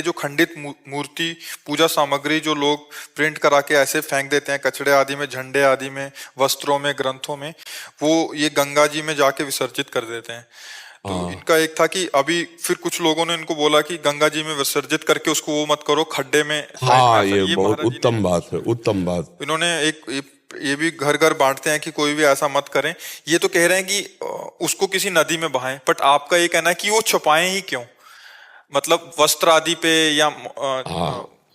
जो खंडित मूर्ति पूजा सामग्री जो लोग प्रिंट करा के ऐसे फेंक देते हैं कचड़े आदि में, झंडे आदि में, वस्त्रों में, ग्रंथों में, वो ये गंगा जी में जाके विसर्जित कर देते हैं। तो हाँ इनका एक था कि अभी फिर कुछ लोगों ने इनको बोला कि गंगा जी में विसर्जित करके उसको वो मत करो, खड्डे में साइड में हाँ, ऐसा, ये ये बहुत महाराज जी ने उत्तम बात है, उत्तम बात। इन्होंने ये भी घर घर बांटते हैं कि कोई भी ऐसा मत करें। ये तो कह रहे हैं कि उसको किसी नदी में बहाएं, बट आपका ये कहना है कि वो छुपाएं ही क्यों, मतलब वस्त्र आदि पे या हाँ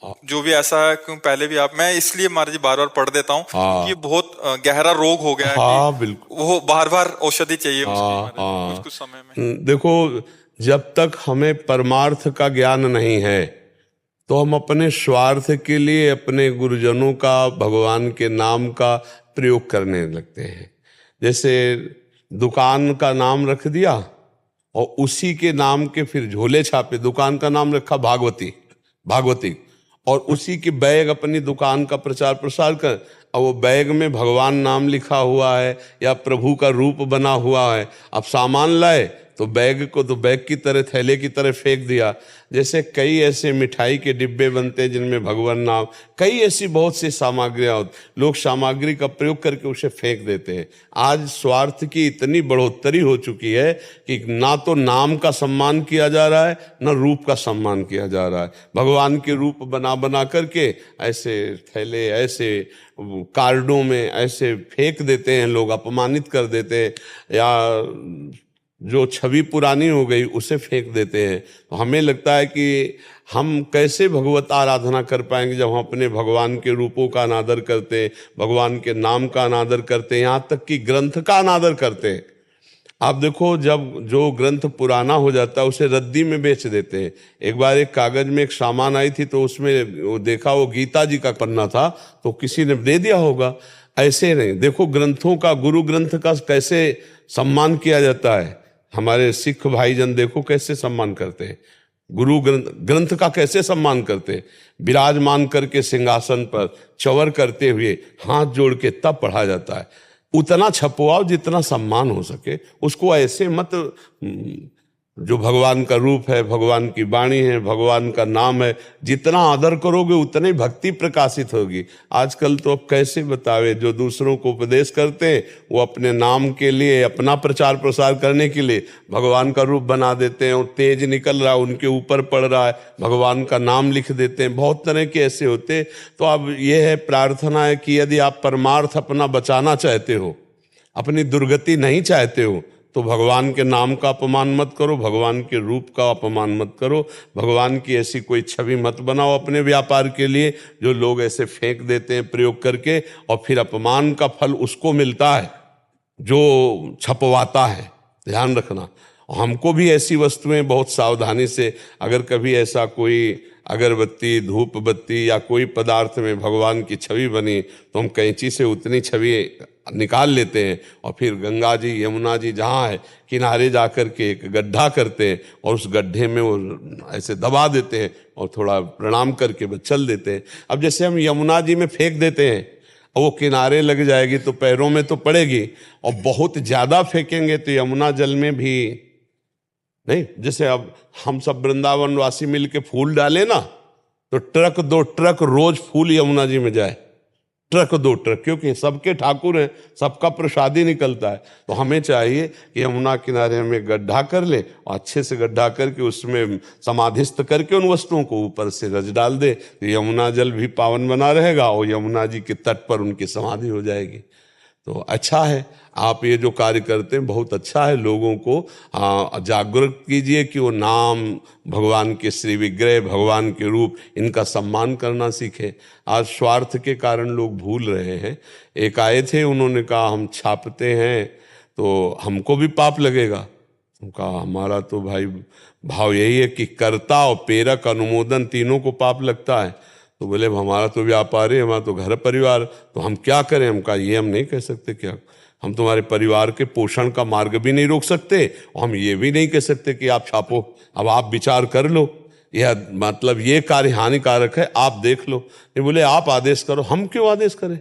हाँ जो भी ऐसा है। क्यों पहले भी आप, मैं इसलिए महाराज जी बार बार पढ़ देता हूँ क्योंकि ये हाँ बहुत गहरा रोग हो गया है कि हाँ बिल्कुल। वो बार बार औषधि चाहिए उसकी हाँ महाराज जी कुछ हाँ। कुछ समय में। देखो, जब तक हमें परमार्थ का ज्ञान नहीं है तो हम अपने स्वार्थ के लिए अपने गुरुजनों का, भगवान के नाम का प्रयोग करने लगते हैं। जैसे दुकान का नाम रख दिया और उसी के नाम के फिर झोले छापे। दुकान का नाम रखा भागवती, भागवती, और उसी के बैग अपनी दुकान का प्रचार प्रसार कर, और वो बैग में भगवान नाम लिखा हुआ है या प्रभु का रूप बना हुआ है। अब सामान लाए तो बैग को तो बैग की तरह, थैले की तरह फेंक दिया। जैसे कई ऐसे मिठाई के डिब्बे बनते हैं जिनमें भगवान नाम, कई ऐसी बहुत सी सामग्रियाँ होती, लोग सामग्री का प्रयोग करके उसे फेंक देते हैं। आज स्वार्थ की इतनी बढ़ोतरी हो चुकी है कि ना तो नाम का सम्मान किया जा रहा है, ना रूप का सम्मान किया जा रहा है। भगवान के रूप बना बना करके ऐसे थैले, ऐसे कार्डों में ऐसे फेंक देते हैं लोग, अपमानित कर देते हैं, या जो छवि पुरानी हो गई उसे फेंक देते हैं। तो हमें लगता है कि हम कैसे भगवत आराधना कर पाएंगे जब हम अपने भगवान के रूपों का अनादर करते हैं, भगवान के नाम का अनादर करते हैं, यहाँ तक कि ग्रंथ का अनादर करते हैं। आप देखो, जब जो ग्रंथ पुराना हो जाता है उसे रद्दी में बेच देते हैं। एक बार एक कागज में एक सामान आई थी तो उसमें वो देखा वो गीता जी का पन्ना था तो किसी ने दे दिया होगा। ऐसे नहीं, देखो ग्रंथों का, गुरु ग्रंथ का कैसे सम्मान किया जाता है। हमारे सिख भाईजन देखो कैसे सम्मान करते हैं, गुरु ग्रंथ का कैसे सम्मान करते हैं। विराजमान करके सिंहासन पर चवर करते हुए हाथ जोड़ के तब पढ़ा जाता है। उतना छपवाओ जितना सम्मान हो सके, उसको ऐसे मत। जो भगवान का रूप है, भगवान की वाणी है, भगवान का नाम है, जितना आदर करोगे उतनी भक्ति प्रकाशित होगी। आजकल तो अब कैसे बतावे, जो दूसरों को उपदेश करते हैं वो अपने नाम के लिए, अपना प्रचार प्रसार करने के लिए भगवान का रूप बना देते हैं, और तेज निकल रहा है उनके ऊपर पड़ रहा है, भगवान का नाम लिख देते हैं। बहुत तरह के ऐसे होते। तो अब ये है, प्रार्थना है कि यदि आप परमार्थ अपना बचाना चाहते हो, अपनी दुर्गति नहीं चाहते हो, तो भगवान के नाम का अपमान मत करो, भगवान के रूप का अपमान मत करो, भगवान की ऐसी कोई छवि मत बनाओ अपने व्यापार के लिए जो लोग ऐसे फेंक देते हैं प्रयोग करके, और फिर अपमान का फल उसको मिलता है जो छपवाता है। ध्यान रखना। हमको भी ऐसी वस्तुएं बहुत सावधानी से, अगर कभी ऐसा कोई अगरबत्ती, धूप बत्ती या कोई पदार्थ में भगवान की छवि बनी तो हम कैंची से उतनी छवि निकाल लेते हैं और फिर गंगा जी, यमुना जी जहाँ है किनारे जाकर के एक गड्ढा करते हैं और उस गड्ढे में वो ऐसे दबा देते हैं और थोड़ा प्रणाम करके बस चल देते हैं। अब जैसे हम यमुना जी में फेंक देते हैं और वो किनारे लग जाएगी तो पैरों में तो पड़ेगी, और बहुत ज़्यादा फेंकेंगे तो यमुना जल में भी नहीं। जैसे अब हम सब वृंदावन वासी मिल के फूल डाले ना, तो ट्रक 2 ट्रक रोज फूल यमुना जी में जाए, ट्रक 2 ट्रक, क्योंकि सबके ठाकुर हैं, सबका प्रसादी निकलता है। तो हमें चाहिए कि यमुना किनारे में गड्ढा कर ले और अच्छे से गड्ढा करके उसमें समाधिस्थ करके उन वस्तुओं को ऊपर से रच डाल दे, तो यमुना जल भी पावन बना रहेगा और यमुना जी के तट पर उनकी समाधि हो जाएगी। तो अच्छा है, आप ये जो कार्य करते हैं बहुत अच्छा है। लोगों को जागरूक कीजिए कि वो नाम, भगवान के श्री विग्रह, भगवान के रूप, इनका सम्मान करना सीखें। आज स्वार्थ के कारण लोग भूल रहे हैं। एक आए थे, उन्होंने कहा हम छापते हैं तो हमको भी पाप लगेगा। कहा हमारा तो भाई भाव यही है कि कर्ता और प्रेरक अनुमोदन तीनों को पाप लगता है। तो बोले हमारा तो व्यापार है, हमारा तो घर परिवार, तो हम क्या करें। हम कहा ये हम नहीं कह सकते, क्या हम तुम्हारे परिवार के पोषण का मार्ग भी नहीं रोक सकते और हम ये भी नहीं कह सकते कि आप छापो। अब आप विचार कर लो, यह मतलब ये कार्य हानिकारक है, आप देख लो। ये बोले आप आदेश करो। हम क्यों आदेश करें?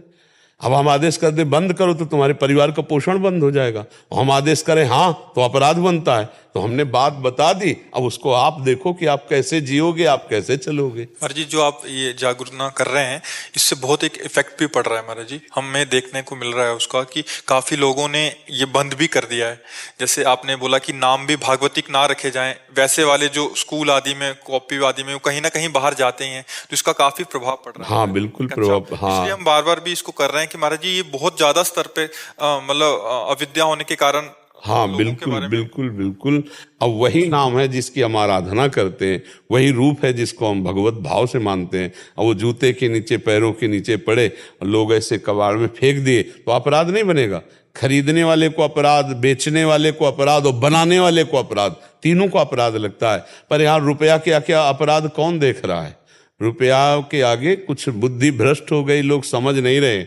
अब हम आदेश कर दे बंद करो तो तुम्हारे परिवार का पोषण बंद हो जाएगा, हम आदेश करें हाँ तो अपराध बनता है। तो हमने बात बता दी, अब उसको आप देखो कि आप कैसे जियोगे, आप कैसे चलोगे। महाराज जी, जो आप ये जागरूकता कर रहे हैं, इससे बहुत एक इफेक्ट भी पड़ रहा है महाराज जी। हमें देखने को मिल रहा है उसका कि काफी लोगों ने ये बंद भी कर दिया है। जैसे आपने बोला कि नाम भी भागवतिक ना रखे जाएं, वैसे वाले जो स्कूल आदि में, कॉपी आदि में, वो कहीं ना कहीं बाहर जाते हैं, तो इसका काफी प्रभाव पड़ रहा है। हाँ बिल्कुल प्रभाव, हाँ इसलिए हम बार बार भी इसको कर रहे हैं कि महाराज जी ये बहुत ज्यादा स्तर पे मतलब अविद्या होने के कारण हाँ बिल्कुल बिल्कुल बिल्कुल। अब वही नाम है जिसकी हम आराधना करते हैं, वही रूप है जिसको हम भगवत भाव से मानते हैं। अब वो जूते के नीचे, पैरों के नीचे पड़े और लोग ऐसे कबाड़ में फेंक दिए तो अपराध नहीं बनेगा। खरीदने वाले को अपराध, बेचने वाले को अपराध और बनाने वाले को अपराध, तीनों को अपराध लगता है। पर यहाँ रुपया क्या क्या अपराध कौन देख रहा है? रुपया के आगे कुछ बुद्धि भ्रष्ट हो गई, लोग समझ नहीं रहे।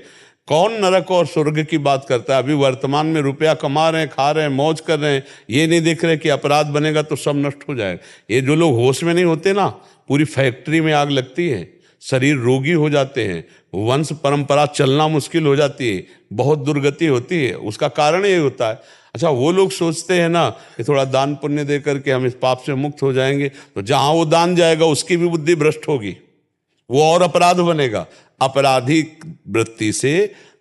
कौन नरक और स्वर्ग की बात करता है? अभी वर्तमान में रुपया कमा रहे हैं, खा रहे हैं, मौज कर रहे हैं, ये नहीं देख रहे कि अपराध बनेगा तो सब नष्ट हो जाएगा। ये जो लोग होश में नहीं होते ना, पूरी फैक्ट्री में आग लगती है, शरीर रोगी हो जाते हैं, वंश परंपरा चलना मुश्किल हो जाती है, बहुत दुर्गति होती है। उसका कारण ये होता है। अच्छा, वो लोग सोचते हैं ना कि थोड़ा दान पुण्य दे करके हम इस पाप से मुक्त हो जाएंगे, तो जहां वो दान जाएगा उसकी भी बुद्धि भ्रष्ट होगी, वो और अपराध बनेगा। अपराधी वृत्ति से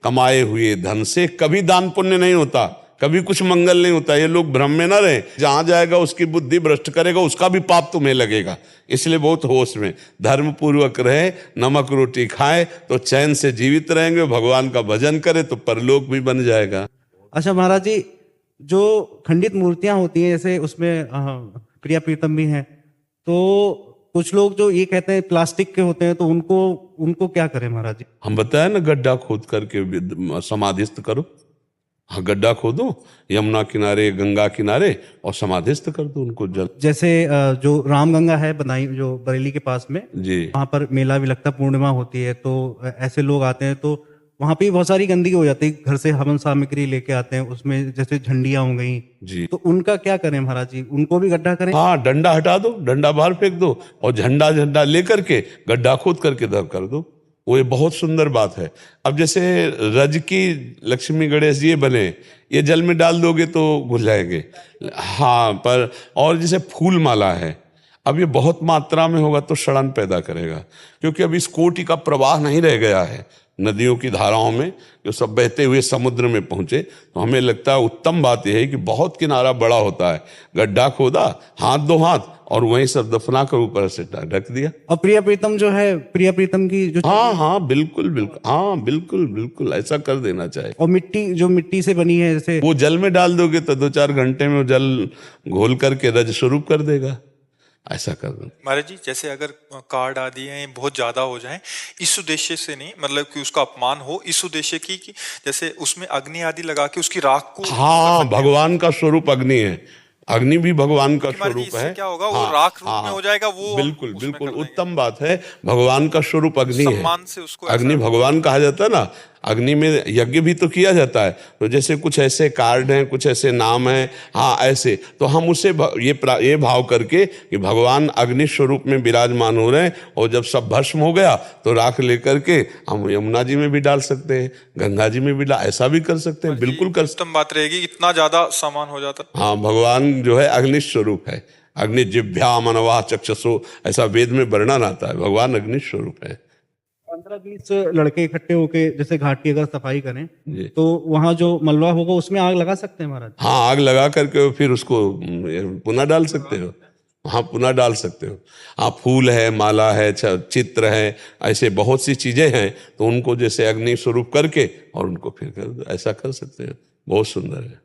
कमाए हुए धन से कभी दान पुण्य नहीं होता, कभी कुछ मंगल नहीं होता। ये लोग भ्रम में ना रहे, जहां जाएगा उसकी बुद्धि भ्रष्ट करेगा, उसका भी पाप तुम्हें लगेगा। इसलिए बहुत होश में धर्म पूर्वक रहे, नमक रोटी खाए तो चैन से जीवित रहेंगे, भगवान का भजन करे तो परलोक भी बन जाएगा। अच्छा महाराज जी, जो खंडित मूर्तियां होती हैं, जैसे उसमें प्रिया प्रीतम भी हैं, तो कुछ लोग जो ये कहते हैं प्लास्टिक के होते हैं, तो उनको क्या करें महाराज जी? हम बताए ना, गड्ढा खोद करके समाधिस्थ करो। हाँ, गड्ढा खोदो यमुना किनारे, गंगा किनारे, और समाधिस्थ कर दो उनको जल। जैसे जो रामगंगा है बनाई, जो बरेली के पास में जी, वहां पर मेला भी लगता, पूर्णिमा होती है, तो ऐसे लोग आते हैं, तो वहां पे बहुत सारी गंदगी हो जाती है। घर से हवन सामग्री लेके आते हैं, उसमें जैसे झंडियां हो गई जी, तो उनका क्या करें महाराज जी? उनको भी गड्ढा करें? हाँ, डंडा हटा दो, डंडा बाहर फेंक दो और झंडा लेकर के गड्ढा खोद करके दब कर दो। वो ये बहुत सुंदर बात है। अब जैसे रज की लक्ष्मी गणेश ये बने, ये जल में डाल दोगे तो घुल जाएंगे। हाँ, पर और जैसे फूल माला है, अब ये बहुत मात्रा में होगा तो सड़न पैदा करेगा, क्योंकि अब इस कोटि का प्रवाह नहीं रह गया है नदियों की धाराओं में, जो सब बहते हुए समुद्र में पहुंचे। तो हमें लगता है उत्तम बात यह है कि बहुत किनारा बड़ा होता है, गड्ढा खोदा, हाथ दो हाथ, और वहीं सब दफना कर ऊपर से ढक दिया। और प्रिया प्रीतम जो है, प्रिया प्रीतम की जो, हाँ बिल्कुल बिल्कुल, हाँ बिल्कुल बिल्कुल ऐसा कर देना चाहिए। और मिट्टी से बनी है, जैसे वो जल में डाल दोगे तो 2-4 घंटे में वो जल घोल करके रज स्वरूप कर देगा। ऐसा कर दो महाराज जी। जैसे अगर कार्ड आदि हैं बहुत ज्यादा हो जाएं, इस उद्देश्य से नहीं, मतलब कि उसका अपमान हो, इस उद्देश्य की कि जैसे उसमें अग्नि आदि लगा के उसकी राख को, हाँ, भगवान का स्वरूप अग्नि है, अग्नि भी भगवान का स्वरूप है। क्या होगा, वो राख रूप में हो जाएगा। वो बिल्कुल बिल्कुल उत्तम बात है। भगवान का स्वरूप अग्नि है, सम्मान से उसको अग्नि भगवान कहा जाता है ना। अग्नि में यज्ञ भी तो किया जाता है। तो जैसे कुछ ऐसे कार्ड हैं, कुछ ऐसे नाम हैं, हाँ ऐसे, तो हम उसे ये भाव करके कि भगवान अग्नि स्वरूप में विराजमान हो रहे हैं, और जब सब भस्म हो गया तो राख लेकर के हम यमुना जी में भी डाल सकते हैं, गंगा जी में भी ऐसा भी कर सकते हैं, बिल्कुल कर सकते। उत्तम बात रहेगी, इतना ज्यादा सामान हो जाता। हाँ, भगवान जो है अग्नि स्वरूप है। अग्नि जिह्वा मनवा चक्षसो, ऐसा वेद में वर्णन आता है। भगवान अग्नि स्वरूप है। 15-20 लड़के इकट्ठे होके जैसे घाट की अगर सफाई करें, जी, तो वहां जो मलबा होगा उसमें आग लगा सकते हैं महाराज? हाँ, आग लगा करके फिर उसको पुनः डाल सकते हो। हाँ, पुनः डाल सकते हो। हाँ, फूल है, माला है, चित्र है, ऐसे बहुत सी चीजें हैं, तो उनको जैसे अग्नि स्वरूप करके और उनको फिर कर दो, ऐसा कर सकते हो। बहुत सुंदर है।